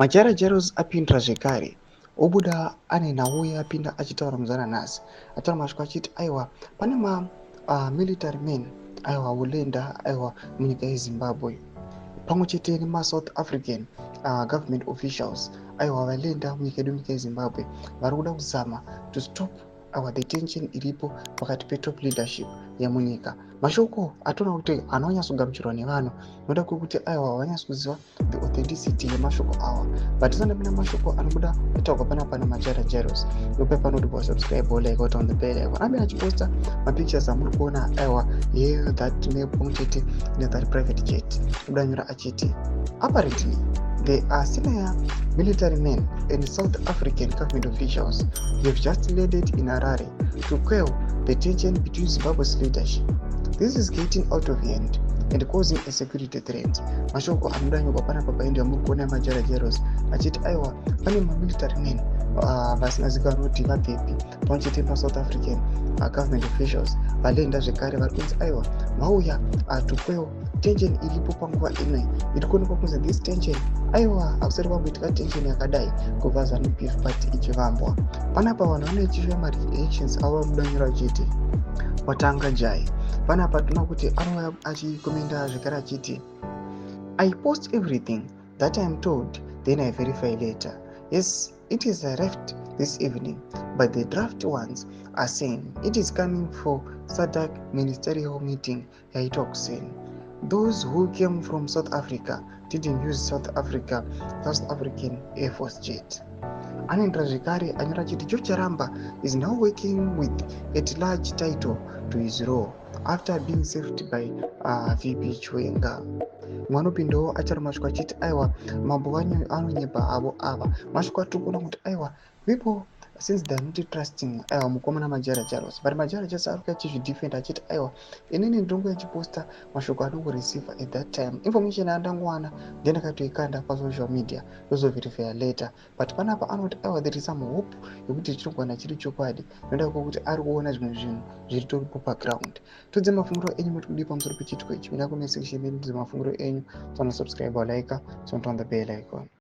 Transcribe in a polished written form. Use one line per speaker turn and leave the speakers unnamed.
Majara Jaros apindra zvekare obuda ane nhauya apinda achitaura muzananhasi ataura masviko achiti aiwa pane military men aiwa ulenda aiwa munyika yeZimbabwe pamwe chete nemasouth african government officials aiwa valenda munyika yedu munyika yeZimbabwe vari kuda kuzama to stop the tension iripo pakati petop leadership yemunyika. Mashoko atoona kuti anonyatsogamuchirwa nevanhu noda kwekuti aiwa havanyatsi kuziva the authenticity yemashoko awa but tisana mina mashoko anobuda kutaurwa panapa naMajara Jaros yope panoti subscribe like out on the bell icon abe achiposta mapictures amuri kuona aiwa that nepamwe chete that private jet obuda nyora achiti apparently there are senior military men and South African government officials who have just landed in Harare to quell the tension between Zimbabwe's leadership. This is getting out of hand and causing a security threat. Mashoko anodanyorwa panapa paindi yamuri kuona Majara Jaros achiti aiwa pane military men vasingazikanwa kuti vabvepi pamwe chete South African government officials valenda zvekare vari kunzi aiwa mauya to quell tension iripo panguva ino iri kuonekwa kunzi this tension aiwa hakusati kwamboitika tension yakadai kubva ZANU-PF party ichivambwa. Panapa vanhu vanoitisha mareactions avo mudanyura achiti watanga jai. Panapa tinoona kuti anouya achikomenda zvekare achiti I post everything that I am told then I verify later. Yes, it is left this evening but the draft ones are saying it is coming for SADC ministerial meeting yaitwa kuseni. Those who came from South Africa didn't use South African Air Force jet. Anoendera zvekare anyora chiti Joe Charamba is now working with at large title to his role after being saved by VP Chwenga. Mwanopindawo achari masviko achiti aiwa mambo anonyepa avo ava masviko atiri kuona kuti aiwa people since they are not trusting aiwa mukomana Majara Jaros but Majara Jaros ari kuchizvidefenda achiti aiwa inini ndongo yachiposta mashoko anongoreceiva at that time information andangowana then akatoikanda pasocial media ozoverifya later but panapa anoti aiwa there is some hope yekuti chinogona chiri chokwadi noda kwekuti ari kuona zvimwe zvinhu zviri toripo paground. Tudze mafungiro enyu muri kudi pamusoro pechitiko ichi mina comment section yedu tudze mafungiro enyu tsona subscribe like turn on the bell icon.